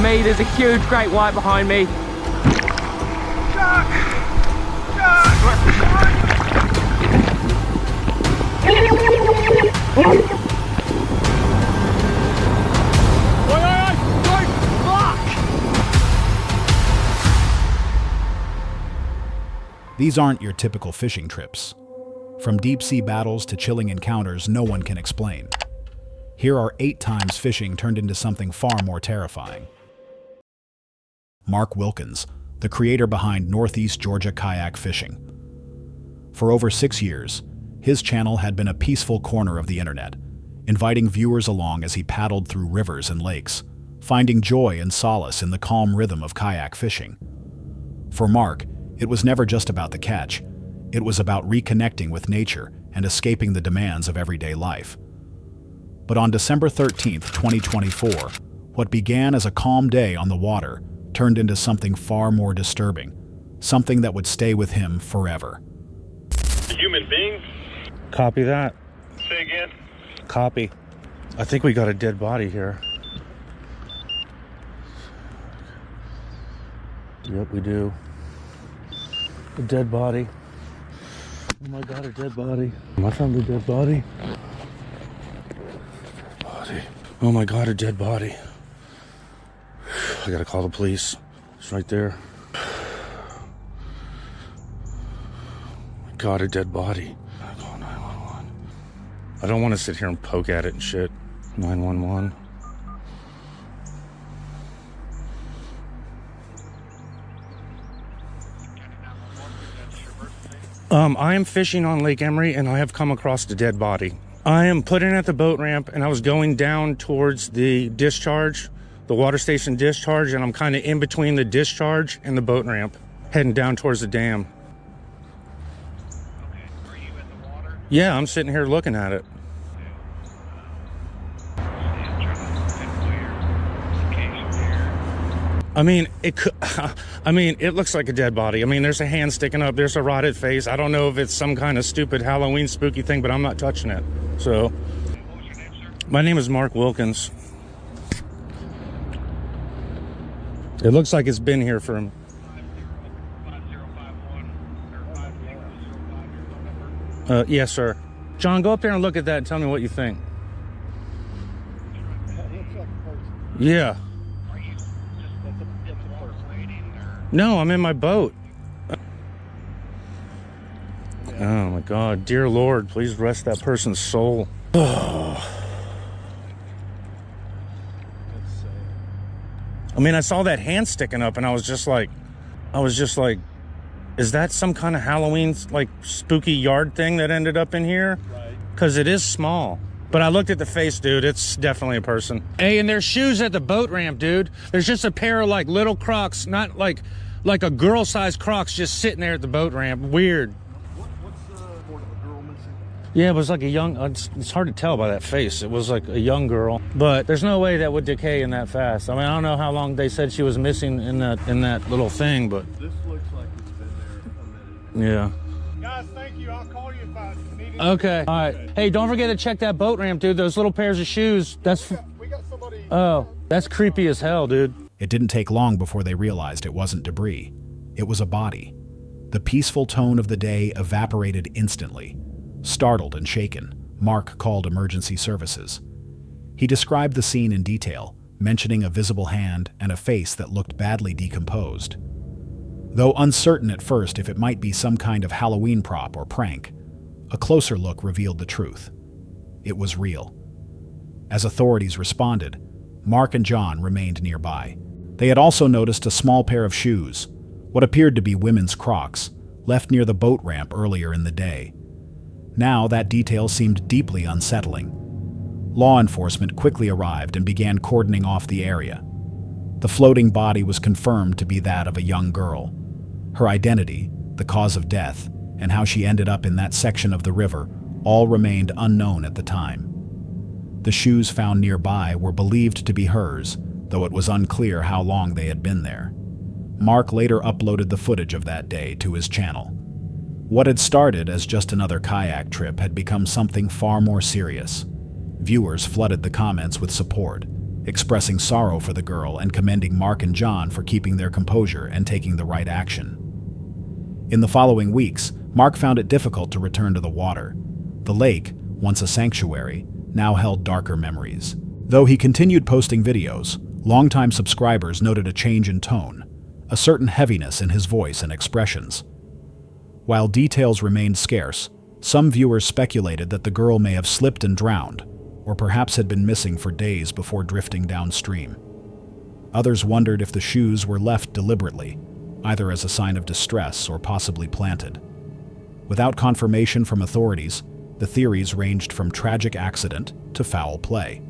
me. There's a huge great white behind me. Shark! Shark! These aren't your typical fishing trips. From deep-sea battles to chilling encounters no one can explain. Here are 8 times fishing turned into something far more terrifying. Mark Wilkins, the creator behind Northeast Georgia Kayak Fishing. For over 6 years, his channel had been a peaceful corner of the internet, inviting viewers along as he paddled through rivers and lakes, finding joy and solace in the calm rhythm of kayak fishing. For Mark, it was never just about the catch. It was about reconnecting with nature and escaping the demands of everyday life. But on December 13th, 2024, what began as a calm day on the water turned into something far more disturbing, something that would stay with him forever. A human being? Copy that. Say again? Copy. I think we got a dead body here. Yep, we do. A dead body. Oh my God, a dead body. I found a dead body. Oh my God, a dead body. I gotta call the police. It's right there. God, a dead body. I call 911. I don't want to sit here and poke at it and shit. 911. I am fishing on Lake Emery and I have come across a dead body. I am put in at the boat ramp and I was going down towards the discharge, the water station discharge, and I'm kind of in between the discharge and the boat ramp, heading down towards the dam. Okay, are you in the water? Yeah, I'm sitting here looking at it. I mean, it could, it looks like a dead body. I mean, there's a hand sticking up, there's a rotted face. I don't know if it's some kind of stupid Halloween spooky thing, but I'm not touching it. So, What's your name, sir? my name is Mark Wilkins. It looks like it's been here for 505051 yes, sir. John, go up there and look at that and tell me what you think. Yeah. Are you just in the water waiting, or? No, I'm in my boat. Oh my God, dear Lord, please rest that person's soul. I mean, I saw that hand sticking up and I was just like, is that some kind of Halloween, like, spooky yard thing that ended up in here? Right. Because it is small. But I looked at the face, dude. It's definitely a person. Hey, and there's shoes at the boat ramp, dude. There's just a pair of, like, little Crocs, not like a girl-sized Crocs just sitting there at the boat ramp. Weird. What's the report of a girl missing? Yeah, it was like a young, it's hard to tell by that face. It was like a young girl. But there's no way that would decay in that fast. I mean, I don't know how long they said she was missing in that little thing, but... This looks like it's been there a minute. Yeah. Guys, thank you. I'll call you if I need anything. Okay. All right. Hey, don't forget to check that boat ramp, dude. Those little pairs of shoes. We got somebody. Oh, that's creepy as hell, dude. It didn't take long before they realized it wasn't debris. It was a body. The peaceful tone of the day evaporated instantly. Startled and shaken, Mark called emergency services. He described the scene in detail, mentioning a visible hand and a face that looked badly decomposed. Though uncertain at first if it might be some kind of Halloween prop or prank, a closer look revealed the truth. It was real. As authorities responded, Mark and John remained nearby. They had also noticed a small pair of shoes, what appeared to be women's Crocs, left near the boat ramp earlier in the day. Now that detail seemed deeply unsettling. Law enforcement quickly arrived and began cordoning off the area. The floating body was confirmed to be that of a young girl. Her identity, the cause of death, and how she ended up in that section of the river all remained unknown at the time. The shoes found nearby were believed to be hers, though it was unclear how long they had been there. Mark later uploaded the footage of that day to his channel. What had started as just another kayak trip had become something far more serious. Viewers flooded the comments with support, expressing sorrow for the girl and commending Mark and John for keeping their composure and taking the right action. In the following weeks, Mark found it difficult to return to the water. The lake, once a sanctuary, now held darker memories. Though he continued posting videos, longtime subscribers noted a change in tone, a certain heaviness in his voice and expressions. While details remained scarce, some viewers speculated that the girl may have slipped and drowned, or perhaps had been missing for days before drifting downstream. Others wondered if the shoes were left deliberately, either as a sign of distress or possibly planted. Without confirmation from authorities, the theories ranged from tragic accident to foul play.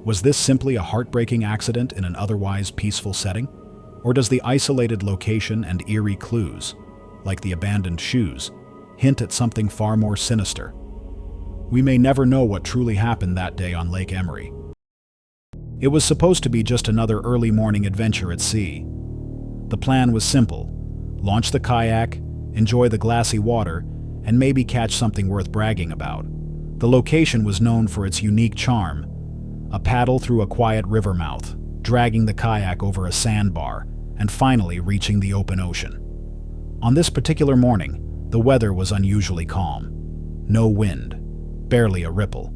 Was this simply a heartbreaking accident in an otherwise peaceful setting? Or does the isolated location and eerie clues, like the abandoned shoes, hint at something far more sinister? We may never know what truly happened that day on Lake Emery. It was supposed to be just another early morning adventure at sea. The plan was simple: launch the kayak, enjoy the glassy water, and maybe catch something worth bragging about. The location was known for its unique charm: a paddle through a quiet river mouth, dragging the kayak over a sandbar, and finally reaching the open ocean. On this particular morning, the weather was unusually calm. No wind, barely a ripple.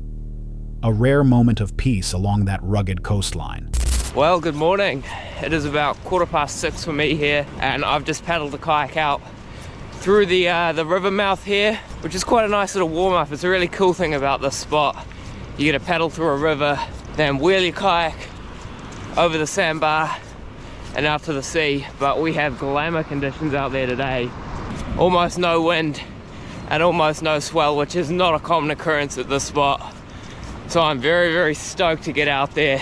A rare moment of peace along that rugged coastline. Well, good morning. It is about 6:15 for me here, and I've just paddled the kayak out through the river mouth here, which is quite a nice little warm-up. It's a really cool thing about this spot. You get to paddle through a river, then wheel your kayak over the sandbar and out to the sea. But we have glamour conditions out there today. Almost no wind and almost no swell, which is not a common occurrence at this spot. So I'm very, very stoked to get out there.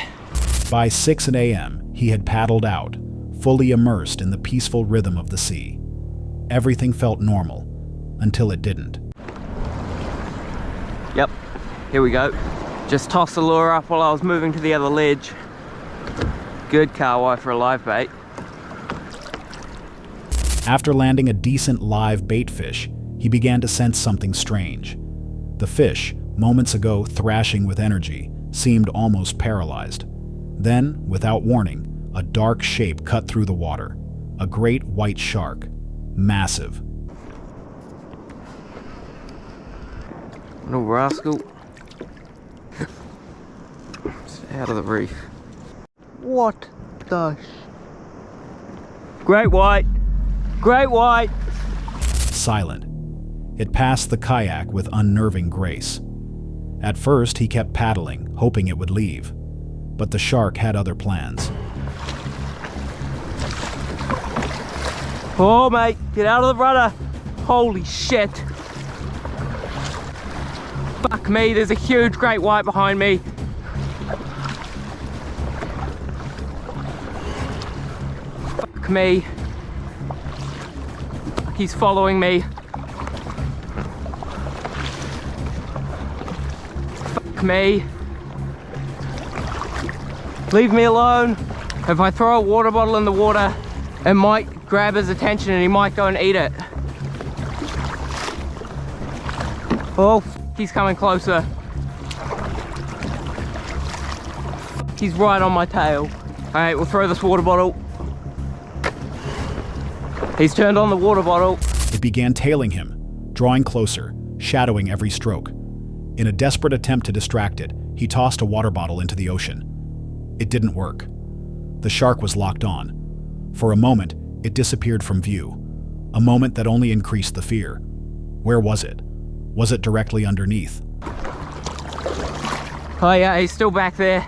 By 6 a.m., he had paddled out, fully immersed in the peaceful rhythm of the sea. Everything felt normal, until it didn't. Yep, here we go. Just tossed the lure up while I was moving to the other ledge. Good kahawai for a live bait. After landing a decent live bait fish, he began to sense something strange. The fish, moments ago thrashing with energy, seemed almost paralyzed. Then, without warning, a dark shape cut through the water. A great white shark. Massive. Little rascal. Stay out of the reef. What the Great white! Great white! Silent. It passed the kayak with unnerving grace. At first, he kept paddling, hoping it would leave. But the shark had other plans. Oh, mate, get out of the rudder! Holy shit! Fuck me, there's a huge great white behind me. Fuck me. Fuck, he's following me. Fuck me. Leave me alone. If I throw a water bottle in the water, it might grab his attention and he might go and eat it. Oh, he's coming closer. He's right on my tail. All right, we'll throw this water bottle. He's turned on the water bottle. It began tailing him, drawing closer, shadowing every stroke. In a desperate attempt to distract it, he tossed a water bottle into the ocean. It didn't work. The shark was locked on. For a moment, it disappeared from view. A moment that only increased the fear. Where was it? Was it directly underneath? Oh yeah, he's still back there.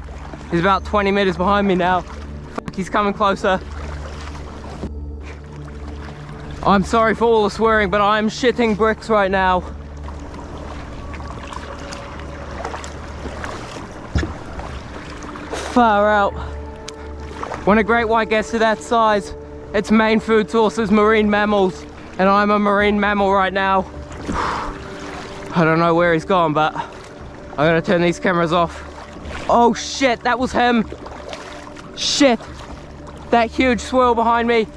He's about 20 meters behind me now. Fuck, he's coming closer. I'm sorry for all the swearing, but I'm shitting bricks right now. Far out. When a great white gets to that size, its main food source is marine mammals, and I'm a marine mammal right now. I don't know where he's gone, but I'm gonna turn these cameras off. Oh shit, that was him. Shit, that huge swirl behind me.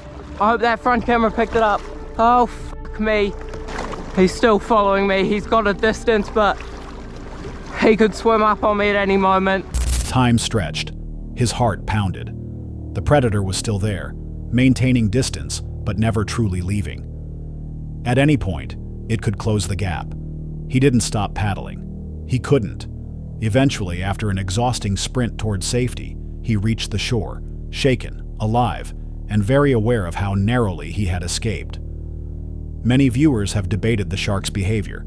I hope that front camera picked it up. Oh fuck me. He's still following me. He's got a distance, but he could swim up on me at any moment. Time stretched. His heart pounded. The predator was still there, maintaining distance, but never truly leaving. At any point, it could close the gap. He didn't stop paddling. He couldn't. Eventually, after an exhausting sprint toward safety, he reached the shore, shaken, alive, and very aware of how narrowly he had escaped. Many viewers have debated the shark's behavior.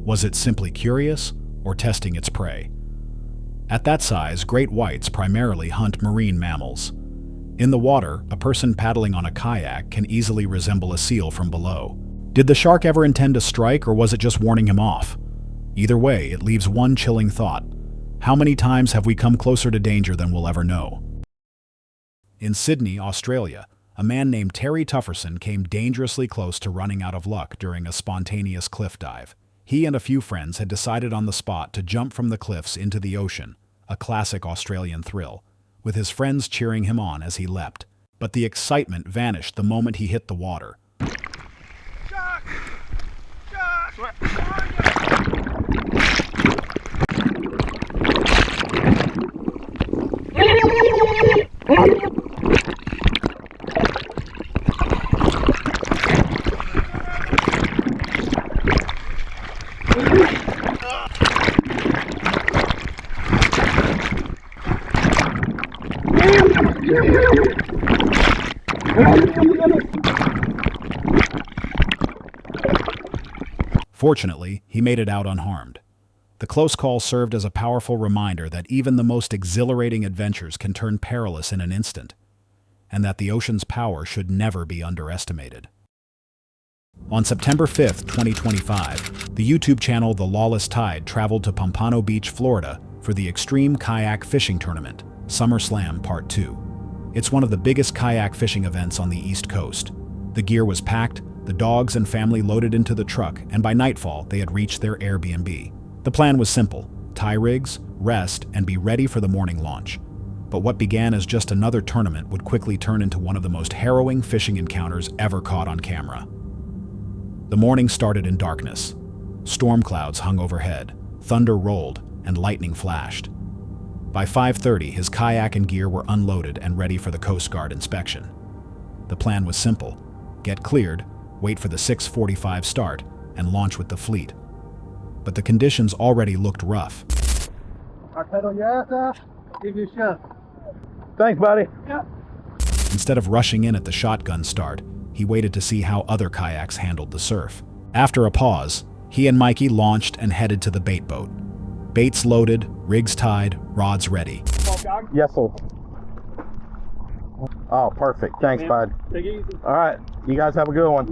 Was it simply curious, or testing its prey? At that size, great whites primarily hunt marine mammals. In the water, a person paddling on a kayak can easily resemble a seal from below. Did the shark ever intend to strike, or was it just warning him off? Either way, it leaves one chilling thought. How many times have we come closer to danger than we'll ever know? In Sydney, Australia, a man named Terry Tufferson came dangerously close to running out of luck during a spontaneous cliff dive. He and a few friends had decided on the spot to jump from the cliffs into the ocean, a classic Australian thrill, with his friends cheering him on as he leapt. But the excitement vanished the moment he hit the water. Fortunately, he made it out unharmed. The close call served as a powerful reminder that even the most exhilarating adventures can turn perilous in an instant, and that the ocean's power should never be underestimated. On September 5, 2025, the YouTube channel The Lawless Tide traveled to Pompano Beach, Florida for the Extreme Kayak Fishing Tournament, SummerSlam Part 2. It's one of the biggest kayak fishing events on the East Coast. The gear was packed, the dogs and family loaded into the truck, and by nightfall, they had reached their Airbnb. The plan was simple: tie rigs, rest, and be ready for the morning launch. But what began as just another tournament would quickly turn into one of the most harrowing fishing encounters ever caught on camera. The morning started in darkness. Storm clouds hung overhead, thunder rolled, and lightning flashed. By 5:30, his kayak and gear were unloaded and ready for the Coast Guard inspection. The plan was simple: get cleared, wait for the 6:45 start, and launch with the fleet. But the conditions already looked rough. I pedal your ass out, give you a shot. Thanks, buddy. Yeah. Instead of rushing in at the shotgun start, he waited to see how other kayaks handled the surf. After a pause, he and Mikey launched and headed to the bait boat. Baits loaded, rigs tied, rods ready. Yes, sir. Oh, perfect. Thanks, bud. Take it easy. All right. You guys have a good one.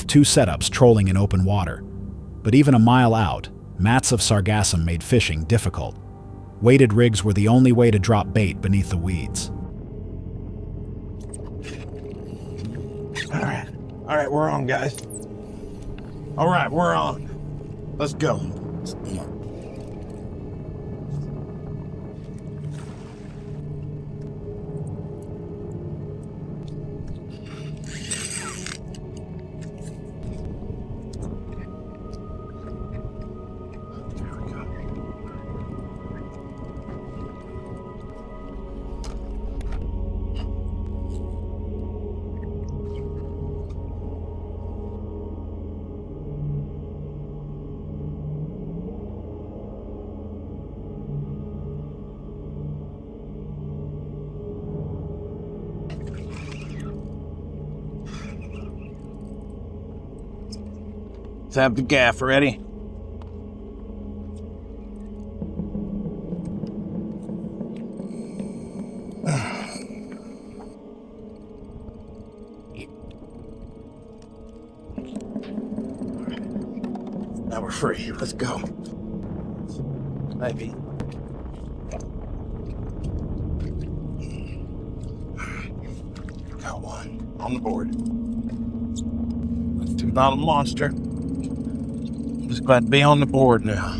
2 setups trolling in open water. But even a mile out, mats of sargassum made fishing difficult. Weighted rigs were the only way to drop bait beneath the weeds. All right, we're on, guys. All right, we're on. Let's go. Let's have the gaff ready. Now we're free. Let's go. Maybe. Got one on the board. It's not a monster. Just glad to be on the board now.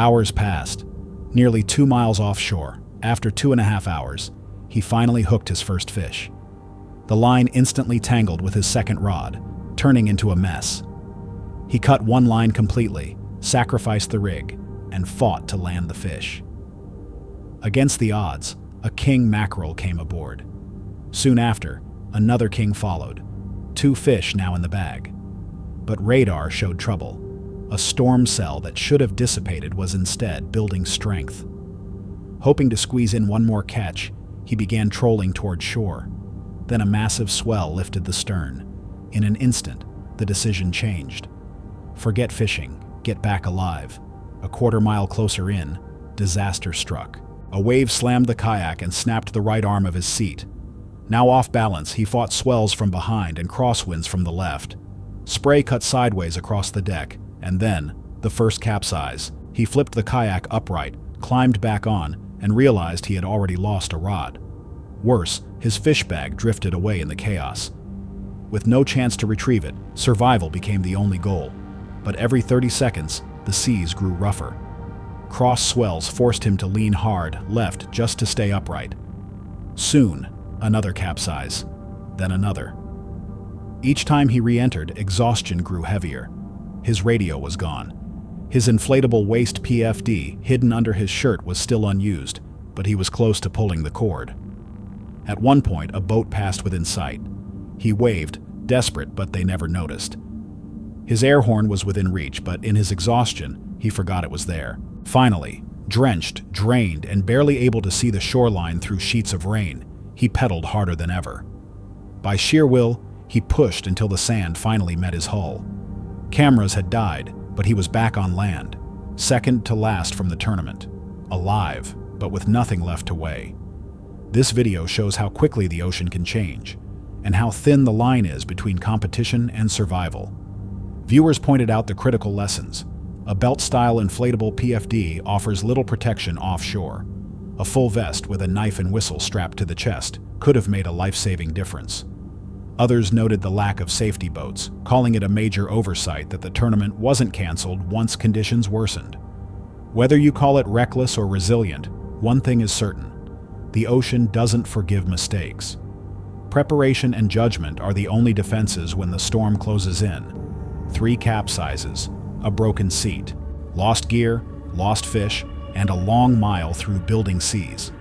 Hours passed, nearly 2 miles offshore. After 2.5 hours, he finally hooked his first fish. The line instantly tangled with his second rod, turning into a mess. He cut one line completely, sacrificed the rig, and fought to land the fish. Against the odds, a king mackerel came aboard. Soon after, another king followed, 2 fish now in the bag. But radar showed trouble. A storm cell that should have dissipated was instead building strength. Hoping to squeeze in one more catch, he began trolling toward shore. Then a massive swell lifted the stern. In an instant, the decision changed. Forget fishing, get back alive. A quarter-mile closer in, disaster struck. A wave slammed the kayak and snapped the right arm of his seat. Now off balance, he fought swells from behind and crosswinds from the left. Spray cut sideways across the deck, and then, the first capsize. He flipped the kayak upright, climbed back on, and realized he had already lost a rod. Worse, his fish bag drifted away in the chaos. With no chance to retrieve it, survival became the only goal. But every 30 seconds, the seas grew rougher. Cross swells forced him to lean hard left just to stay upright. Soon, another capsize, then another. Each time he re-entered, exhaustion grew heavier. His radio was gone. His inflatable waist PFD hidden under his shirt was still unused, but he was close to pulling the cord. At one point, a boat passed within sight. He waved, desperate, but they never noticed. His air horn was within reach, but in his exhaustion, he forgot it was there. Finally, drenched, drained, and barely able to see the shoreline through sheets of rain, he pedaled harder than ever. By sheer will, he pushed until the sand finally met his hull. Cameras had died, but he was back on land, second to last from the tournament, alive, but with nothing left to weigh. This video shows how quickly the ocean can change, and how thin the line is between competition and survival. Viewers pointed out the critical lessons. A belt-style inflatable PFD offers little protection offshore. A full vest with a knife and whistle strapped to the chest could have made a life-saving difference. Others noted the lack of safety boats, calling it a major oversight that the tournament wasn't canceled once conditions worsened. Whether you call it reckless or resilient, one thing is certain: the ocean doesn't forgive mistakes. Preparation and judgment are the only defenses when the storm closes in. 3 capsizes, a broken seat, lost gear, lost fish, and a long mile through building seas.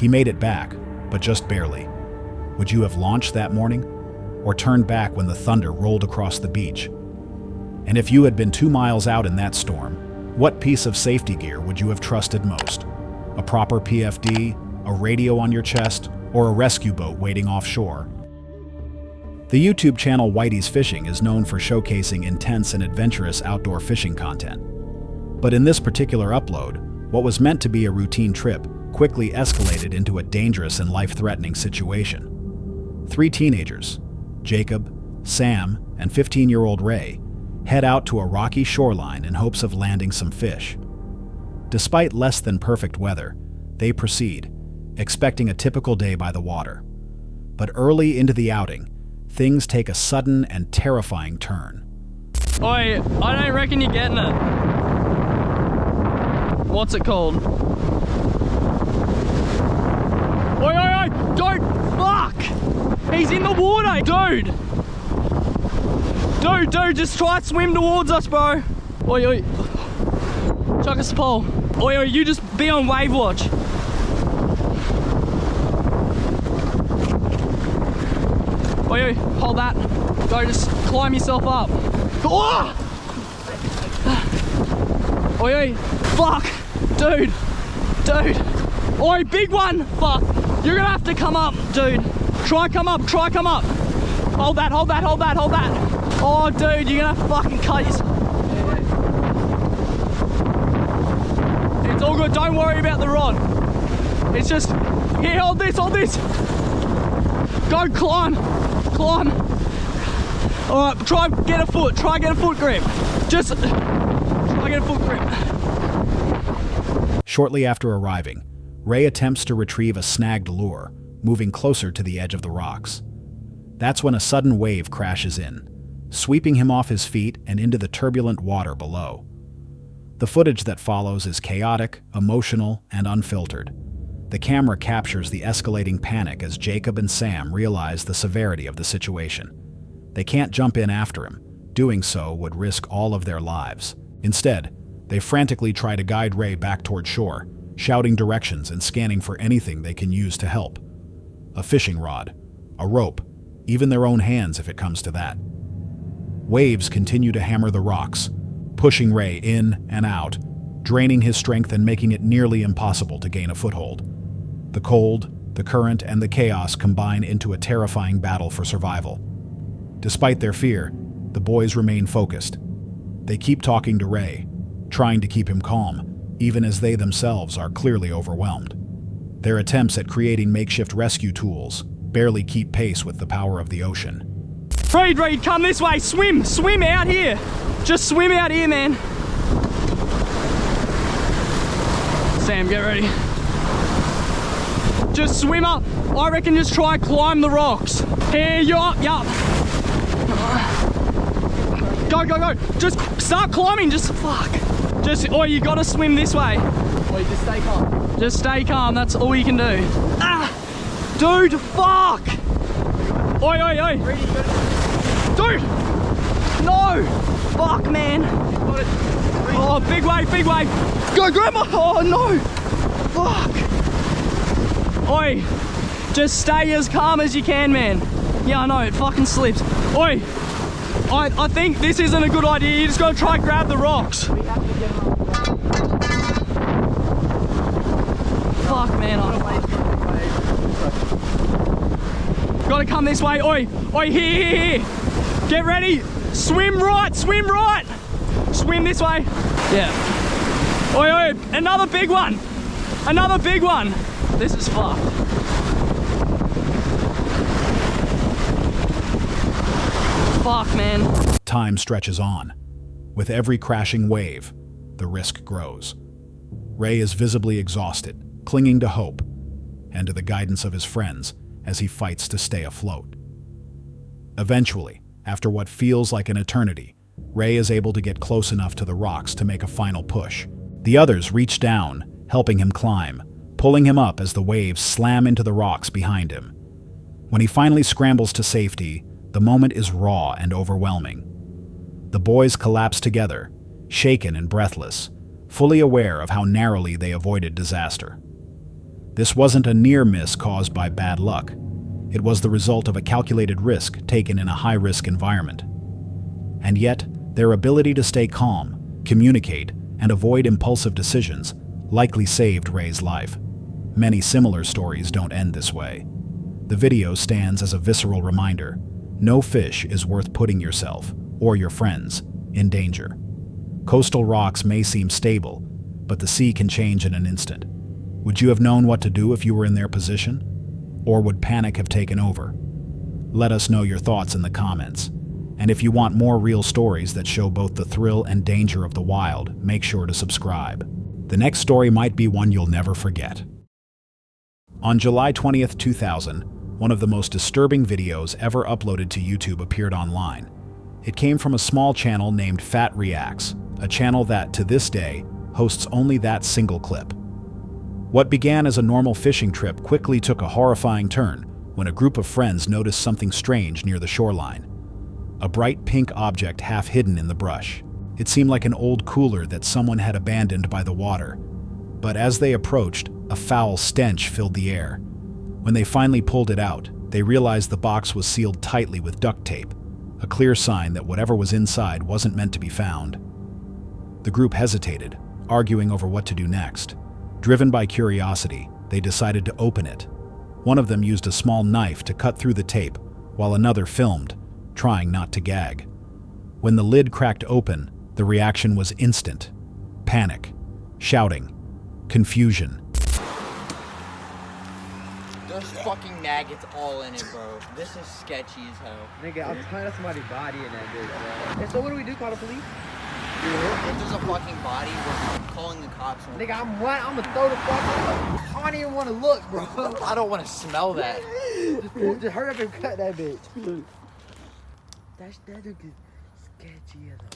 He made it back, but just barely. Would you have launched that morning? Or turned back when the thunder rolled across the beach? And if you had been 2 miles out in that storm, what piece of safety gear would you have trusted most? A proper PFD, a radio on your chest, or a rescue boat waiting offshore? The YouTube channel Whitey's Fishing is known for showcasing intense and adventurous outdoor fishing content. But in this particular upload, what was meant to be a routine trip quickly escalated into a dangerous and life-threatening situation. 3 teenagers, Jacob, Sam, and 15-year-old Ray, head out to a rocky shoreline in hopes of landing some fish. Despite less than perfect weather, they proceed, expecting a typical day by the water. But early into the outing, things take a sudden and terrifying turn. Oi, I don't reckon you're getting it. What's it called? Oi, oi, oi, don't, fuck! He's in the water, dude! Dude, just try to swim towards us, bro. Oi, oi. Chuck us a pole. Oi, oi, you just be on wave watch. Oi, oi, hold that. Go, just climb yourself up. Oh! Oi, oi, fuck. Dude. Oi, big one, fuck. You're gonna have to come up, dude. Try come up. Hold that. Oh, dude, you're gonna fucking cut yourself. It's all good, don't worry about the rod. It's just, here, hold this. Go, climb. All right, try get a foot grip. Just, try get a foot grip. Shortly after arriving, Ray attempts to retrieve a snagged lure, moving closer to the edge of the rocks. That's when a sudden wave crashes in, sweeping him off his feet and into the turbulent water below. The footage that follows is chaotic, emotional, and unfiltered. The camera captures the escalating panic as Jacob and Sam realize the severity of the situation. They can't jump in after him. Doing so would risk all of their lives. Instead, they frantically try to guide Ray back toward shore, shouting directions and scanning for anything they can use to help. A fishing rod, a rope, even their own hands if it comes to that. Waves continue to hammer the rocks, pushing Ray in and out, draining his strength and making it nearly impossible to gain a foothold. The cold, the current, and the chaos combine into a terrifying battle for survival. Despite their fear, the boys remain focused. They keep talking to Ray, trying to keep him calm, even as they themselves are clearly overwhelmed. Their attempts at creating makeshift rescue tools barely keep pace with the power of the ocean. Reed, come this way. Swim out here. Just swim out here, man. Sam, get ready. Just swim up. I reckon just try climb the rocks. Here, you up, yup. Go. Just start climbing, oh, you gotta swim this way. Oi, just stay calm. Just stay calm, that's all you can do. Dude, fuck! Oi. Dude! No! Fuck, man. Oh, big wave. Go, grandma! Oh, no! Fuck! Oi! Just stay as calm as you can, man. Yeah, I know, it fucking slips. Oi! I think this isn't a good idea. You just gotta try and grab the rocks. We have to get fuck, man. Gotta come this way. Oi, here. Get ready. Swim right. Swim this way. Yeah. Oi, another big one. This is fucked. Fuck, man. Time stretches on. With every crashing wave, the risk grows. Ray is visibly exhausted, clinging to hope and to the guidance of his friends as he fights to stay afloat. Eventually, after what feels like an eternity, Ray is able to get close enough to the rocks to make a final push. The others reach down, helping him climb, pulling him up as the waves slam into the rocks behind him. When he finally scrambles to safety, the moment is raw and overwhelming. The boys collapse together, shaken and breathless, fully aware of how narrowly they avoided disaster. This wasn't a near miss caused by bad luck. It was the result of a calculated risk taken in a high-risk environment. And yet, their ability to stay calm, communicate, and avoid impulsive decisions likely saved Ray's life. Many similar stories don't end this way. The video stands as a visceral reminder: no fish is worth putting yourself, or your friends, in danger. Coastal rocks may seem stable, but the sea can change in an instant. Would you have known what to do if you were in their position? Or would panic have taken over? Let us know your thoughts in the comments. And if you want more real stories that show both the thrill and danger of the wild, make sure to subscribe. The next story might be one you'll never forget. On July 20th, 2000, one of the most disturbing videos ever uploaded to YouTube appeared online. It came from a small channel named Fat Reacts, a channel that, to this day, hosts only that single clip. What began as a normal fishing trip quickly took a horrifying turn when a group of friends noticed something strange near the shoreline. A bright pink object half hidden in the brush. It seemed like an old cooler that someone had abandoned by the water. But as they approached, a foul stench filled the air. When they finally pulled it out, they realized the box was sealed tightly with duct tape, a clear sign that whatever was inside wasn't meant to be found. The group hesitated, arguing over what to do next. Driven by curiosity, they decided to open it. One of them used a small knife to cut through the tape, while another filmed, trying not to gag. When the lid cracked open, the reaction was instant. Panic, shouting, confusion. There's fucking maggots all in it, bro. This is sketchy as hell. Nigga, I'm tired of somebody's body in that bitch, bro. And so what do we do? Call the police? If there's a fucking body, we're calling the cops. Nigga, I'm gonna throw the fuck up. I don't even want to look, bro. I don't want to smell that. Just hurry up and cut that bitch. That look is sketchy as a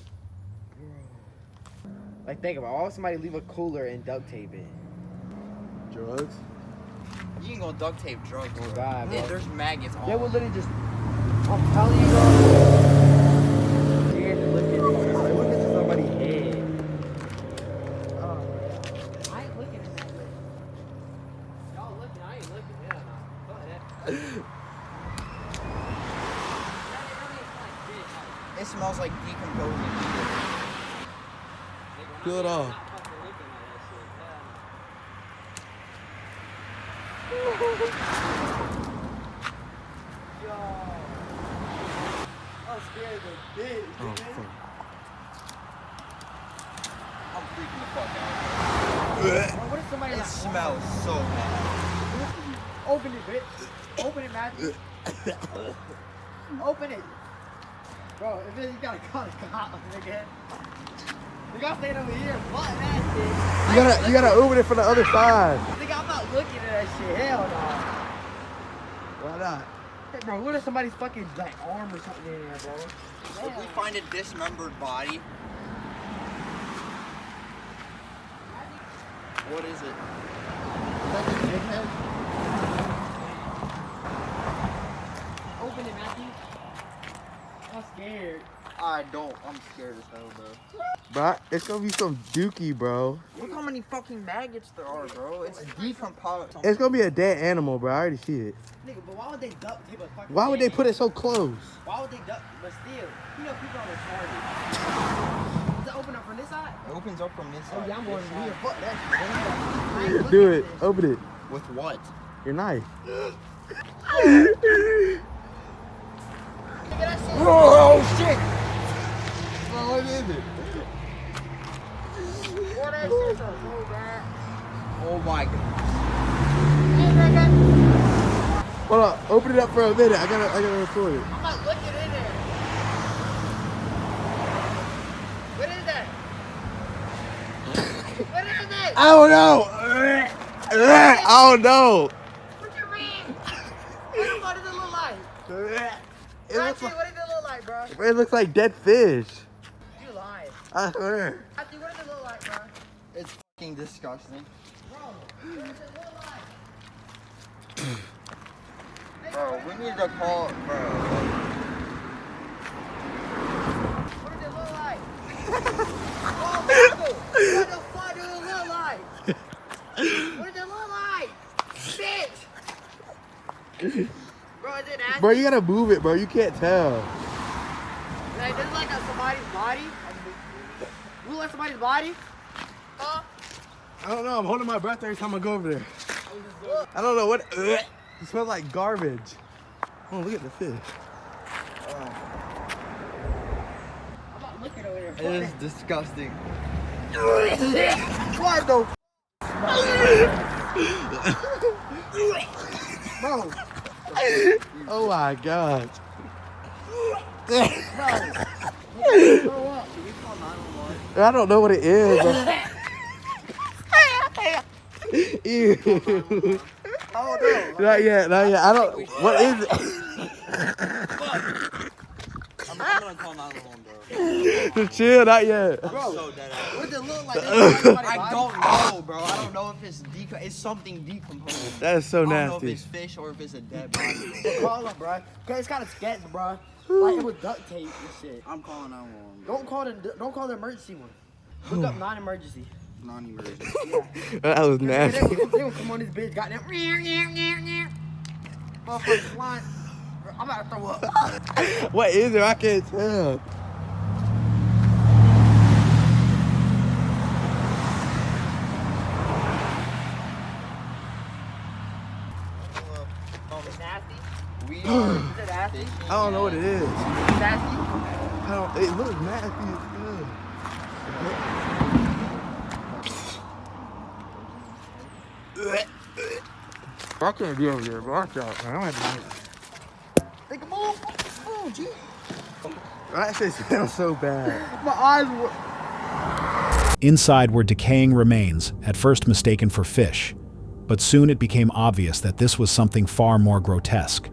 bro. Like, think about it. Why would somebody leave a cooler and duct tape it? Drugs? You ain't gonna duct tape drugs, bro. God, bro. There's maggots all They would literally just. I'm telling you, bro. Scared to look at it. Like, what if it's somebody's head? I ain't looking at that. Y'all looking, I ain't looking. Yeah, no. Go ahead. It smells like decomposing shit. Peel it off. I'm scared of the bitch. Oh, fuck. I'm freaking the fuck out. Bro, what if somebody It like, smells so bad. open it, bitch. Open it, Matthew. Open it. Bro, if it, you gotta call the cops, nigga. You gotta stay over here. Fuck that shit. You gotta open it from the other side. Nigga, I'm not looking at that shit. Hell no. Why not? Hey, bro, what if somebody's fucking like arm or something in there, bro? If we find a dismembered body, what is it? Open it, Matthew. I'm scared. I don't. I'm scared as hell, bro. Bro, it's gonna be some dookie, bro. Look how many fucking maggots there are, bro. It's decomposed. It's gonna be a dead animal, bro. I already see it. Nigga, but why would they duct tape a fucking Why would they dead put it so close? Why would they duct? But still, you know people are retarded. Does it open up from this side? It opens up from this Oh side. yeah, I'm going This to here. side. Fuck that shit. I ain't looking Do at it. this. Open it. With what? Your knife. Oh shit! Bro, what is it? Boy, that shit's so bad. Oh my god. Hey, nigga. Hold on. Open it up for a minute. I gotta record it. I'm not looking in there. What is that? What is it? I don't know. I don't know. What you mean? What does it look like? It looks Matthew, what does it look like, bro? like, it looks like dead fish. You lying. I swear. Matthew, what does it look like, bro? It's fucking disgusting. Bro, what does it look like? Bro, we need to call, bro. What does it look like? Oh, Michael, what the fuck does it look like? What does it look like? Bitch! Bro, is it nasty? Bro, you gotta move it, bro. You can't tell. Like, this is like somebody's body? You look like somebody's body? Huh? I don't know. I'm holding my breath every time I go over there. I don't know what. It smells like garbage. Oh, look at the fish. I'm not looking over there. It is disgusting. What the Bro, Oh my god. grow up. I don't know what it is. Ew. Oh no. Not yet. Not yet. I don't. What is it? I'm gonna call 911, bro. Just chill. Not yet. I'm so dead ass. What does it look like? I don't know, bro. I don't know if it's it's something decomposed. That is so I don't know if nasty. it's fish or if it's a dead body. Call him, bro. Cause it's kind of sketch, bro. Like it was duct tape and shit. I'm calling 911. Don't call the emergency one. Look up non-emergency. Non-emergency. That was They nasty. will come on this bitch, goddamn. Motherfucker flying. I'm about to throw up. What is it? I can't tell. It's nasty. We Is are it nasty? I don't know what it is. It's nasty. I don't. It looks nasty as good. I can't be over there, bro. Watch out, man. I don't have Take a move. Move, G. to. That shit smells so bad. My eyes were. Inside were decaying remains, at first mistaken for fish, but soon it became obvious that this was something far more grotesque.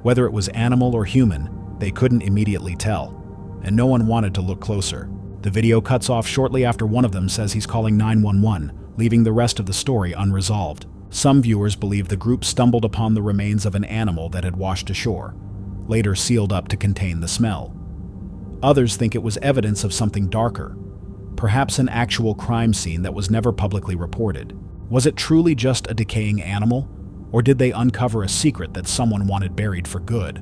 Whether it was animal or human, they couldn't immediately tell, and no one wanted to look closer. The video cuts off shortly after one of them says he's calling 911, leaving the rest of the story unresolved. Some viewers believe the group stumbled upon the remains of an animal that had washed ashore, later sealed up to contain the smell. Others think it was evidence of something darker, perhaps an actual crime scene that was never publicly reported. Was it truly just a decaying animal, or did they uncover a secret that someone wanted buried for good?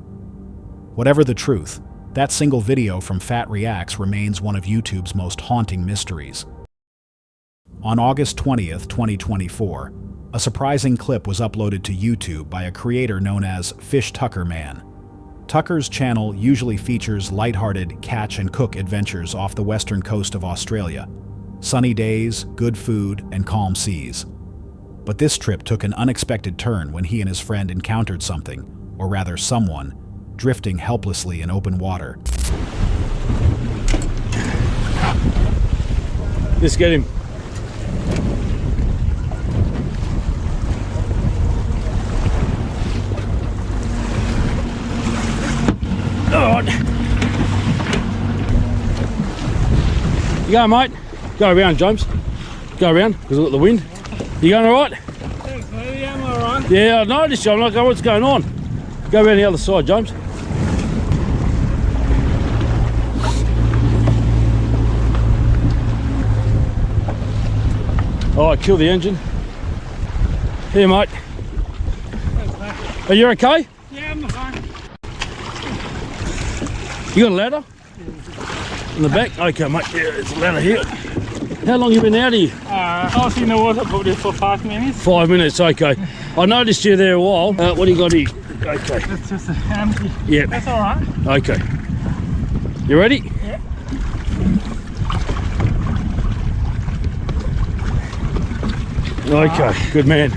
Whatever the truth, that single video from Fat Reacts remains one of YouTube's most haunting mysteries. On August 20th, 2024, a surprising clip was uploaded to YouTube by a creator known as Fish Tucker Man. Tucker's channel usually features lighthearted catch and cook adventures off the western coast of Australia. Sunny days, good food, and calm seas. But this trip took an unexpected turn when he and his friend encountered something, or rather someone, drifting helplessly in open water. Let's get him. All right. You going, mate? Go around, James. Go around, because look at the wind. You going all right? Thanks, mate. Yeah, I'm all right. Yeah, I noticed you. I'm like, what's going on? Go around the other side, James. All right, kill the engine. Here, mate. Thanks, mate. Are you okay? Yeah, I'm fine. You got a ladder? In the back? Okay, mate. Yeah, there's a ladder here. How long you been out here? I was in the water probably for 5 minutes. 5 minutes, okay. I noticed you there a while. What do you got here? Okay. It's just empty. Yeah. That's all right. Okay. You ready? Yeah. Okay, good man.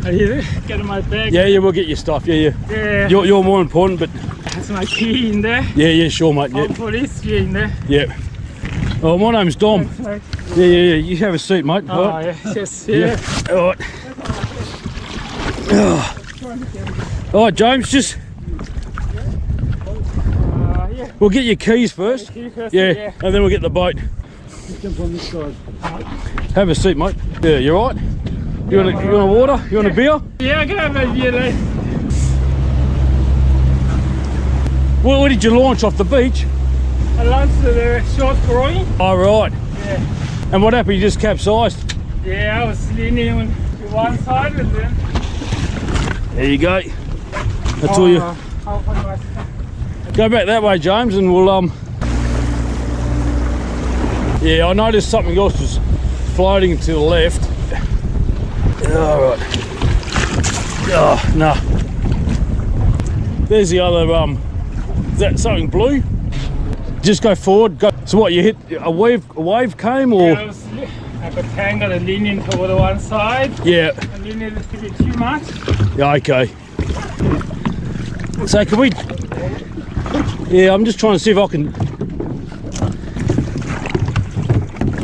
Are you there? Get in my bag. Yeah, yeah, we'll get your stuff. Yeah, yeah. Yeah. You're more important, but There's my key in there. yeah, yeah, sure, mate. All Yeah, police key in there. yeah. Oh, my name's Dom. Thanks, mate. Yeah, yeah, yeah. You have a seat, mate. Oh, All right. yeah. Yes, yeah. All right. All right, James. Just Yeah. we'll get your keys first. Key first, Yeah, yeah. and then we'll get the boat. Jump on this side. Have a seat, mate. Yeah, you all right? You want a water? You want a beer? Yeah, I can have a beer later. Well, where did you launch off the beach? I launched the short groin. All right. Yeah. And what happened? You just capsized. Yeah, I was leaning on to one side and then. There you go. That's all you. I'll find myself. Go back that way, James, and we'll Yeah, I noticed something else was floating to the left. All right. Oh no. There's the other. Is that something blue? Just go forward. Go. So what? You hit a wave? A wave came, or? Yeah, I got tangled and leaning toward the one side. Yeah. I leaned a little bit too much. Yeah. Okay. So can we? Yeah, I'm just trying to see if I can.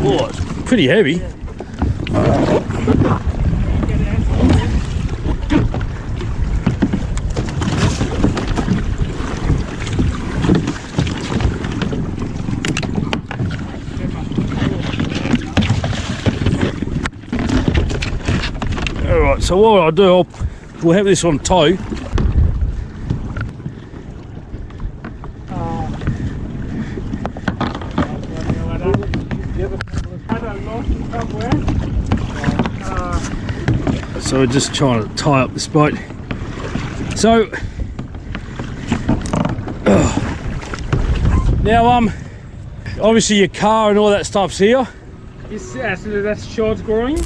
Oh, it's pretty heavy. Alright, so what I'll do, we'll have this on tow. So we're just trying to tie up this boat. So now obviously your car and all that stuff's here. It's actually that's short groin.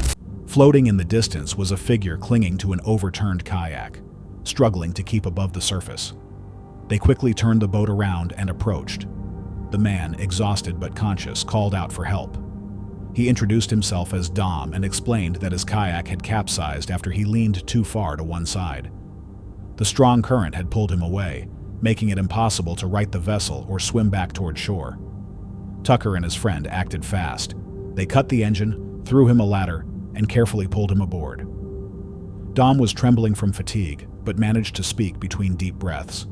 Floating in the distance was a figure clinging to an overturned kayak, struggling to keep above the surface. They quickly turned the boat around and approached. The man, exhausted but conscious, called out for help. He introduced himself as Dom and explained that his kayak had capsized after he leaned too far to one side. The strong current had pulled him away, making it impossible to right the vessel or swim back toward shore. Tucker and his friend acted fast. They cut the engine, threw him a ladder, and carefully pulled him aboard. Dom was trembling from fatigue, but managed to speak between deep breaths.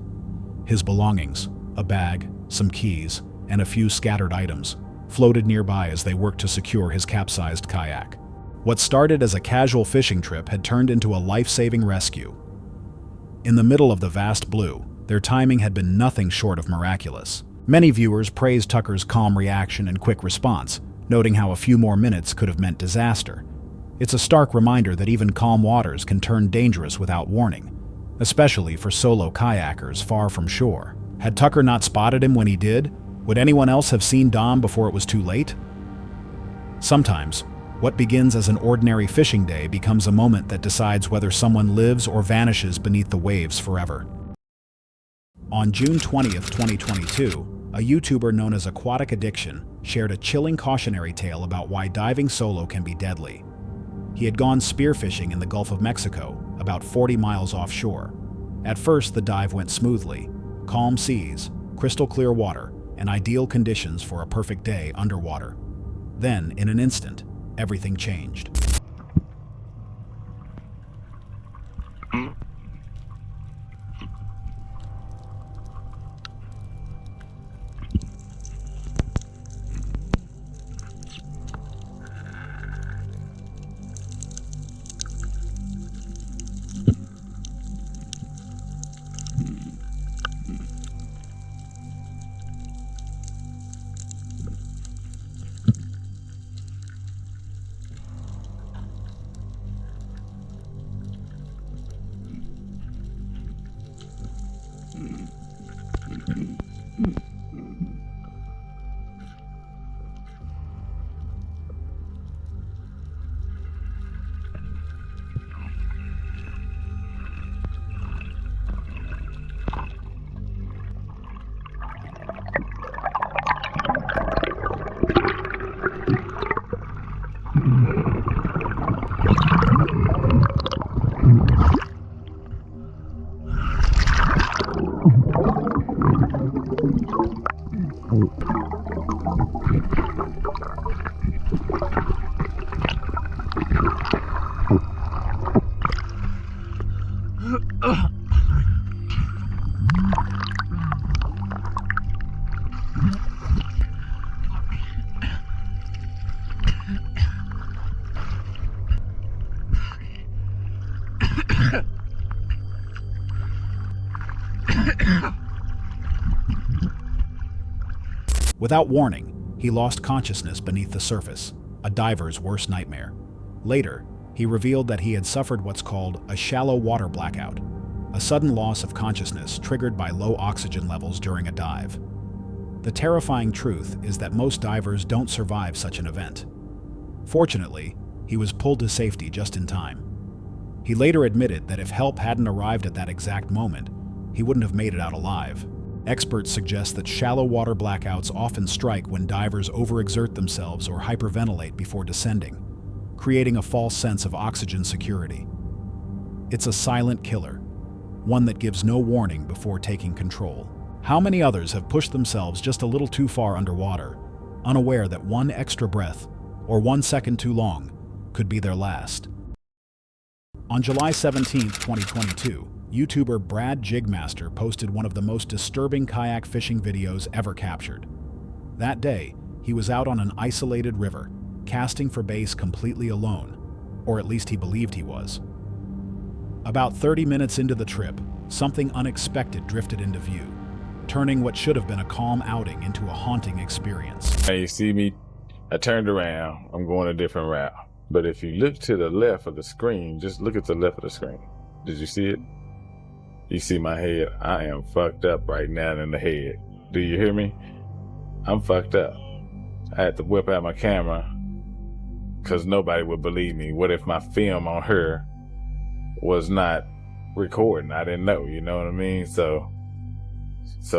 His belongings, a bag, some keys, and a few scattered items, floated nearby as they worked to secure his capsized kayak. What started as a casual fishing trip had turned into a life-saving rescue. In the middle of the vast blue, their timing had been nothing short of miraculous. Many viewers praised Tucker's calm reaction and quick response, noting how a few more minutes could have meant disaster. It's a stark reminder that even calm waters can turn dangerous without warning, especially for solo kayakers far from shore. Had Tucker not spotted him when he did, would anyone else have seen Dom before it was too late? Sometimes, what begins as an ordinary fishing day becomes a moment that decides whether someone lives or vanishes beneath the waves forever. On June 20th, 2022, a YouTuber known as Aquatic Addiction shared a chilling cautionary tale about why diving solo can be deadly. He had gone spearfishing in the Gulf of Mexico, about 40 miles offshore. At first, the dive went smoothly. Calm seas, crystal clear water, and ideal conditions for a perfect day underwater. Then, in an instant, everything changed. Without warning, he lost consciousness beneath the surface, a diver's worst nightmare. Later, he revealed that he had suffered what's called a shallow water blackout, a sudden loss of consciousness triggered by low oxygen levels during a dive. The terrifying truth is that most divers don't survive such an event. Fortunately, he was pulled to safety just in time. He later admitted that if help hadn't arrived at that exact moment, he wouldn't have made it out alive. Experts suggest that shallow water blackouts often strike when divers overexert themselves or hyperventilate before descending, creating a false sense of oxygen security. It's a silent killer, one that gives no warning before taking control. How many others have pushed themselves just a little too far underwater, unaware that one extra breath, or 1 second too long, could be their last? On July 17, 2022, YouTuber Brad Jigmaster posted one of the most disturbing kayak fishing videos ever captured. That day, he was out on an isolated river, casting for base completely alone, or at least he believed he was. About 30 minutes into the trip, something unexpected drifted into view, turning what should have been a calm outing into a haunting experience. Hey, you see me? I turned around. I'm going a different route. But if you look to the left of the screen, just look at the left of the screen. Did you see it? You see my head? I am fucked up right now in the head. Do you hear me? I'm fucked up. I had to whip out my camera because nobody would believe me. What if my film on her was not recording? I didn't know, you know what I mean? So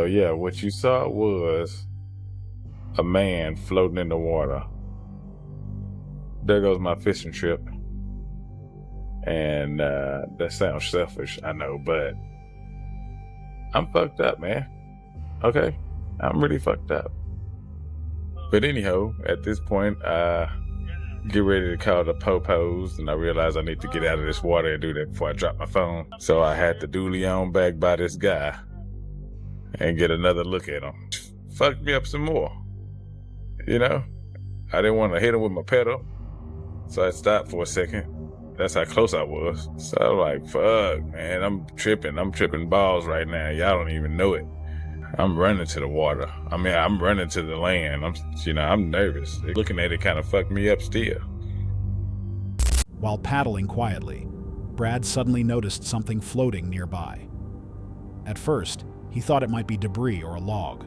yeah, what you saw was a man floating in the water. There goes my fishing trip. And that sounds selfish, I know, but I'm fucked up, man. Okay? I'm really fucked up. But anyhow, at this point, get ready to call the popos, and I realized I need to get out of this water and do that before I drop my phone. So I had to duly on back by this guy and get another look at him. Fucked me up some more. you know? I didn't want to hit him with my pedal, so I stopped for a second. That's how close I was. So I was like, fuck, man, I'm tripping balls right now. Y'all don't even know it. I'm running to the water. I mean, I'm running to the land. I'm nervous. Looking at it kind of fucked me up still. While paddling quietly, Brad suddenly noticed something floating nearby. At first, he thought it might be debris or a log,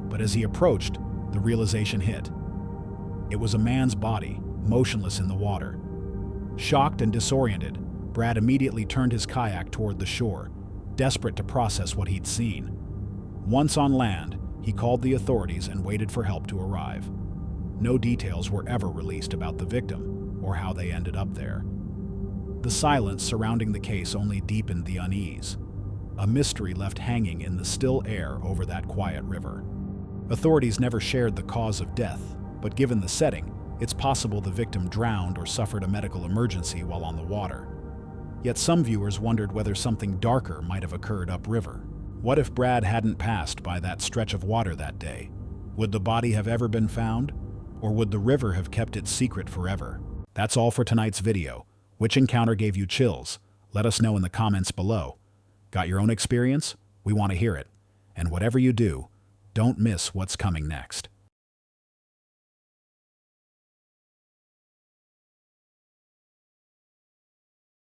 but as he approached, the realization hit. It was a man's body, motionless in the water. Shocked and disoriented, Brad immediately turned his kayak toward the shore, desperate to process what he'd seen. Once on land, he called the authorities and waited for help to arrive. No details were ever released about the victim or how they ended up there. The silence surrounding the case only deepened the unease, a mystery left hanging in the still air over that quiet river. Authorities never shared the cause of death, but given the setting, it's possible the victim drowned or suffered a medical emergency while on the water. Yet some viewers wondered whether something darker might have occurred upriver. What if Brad hadn't passed by that stretch of water that day? Would the body have ever been found? Or would the river have kept its secret forever? That's all for tonight's video. Which encounter gave you chills? Let us know in the comments below. Got your own experience? We want to hear it. And whatever you do, don't miss what's coming next.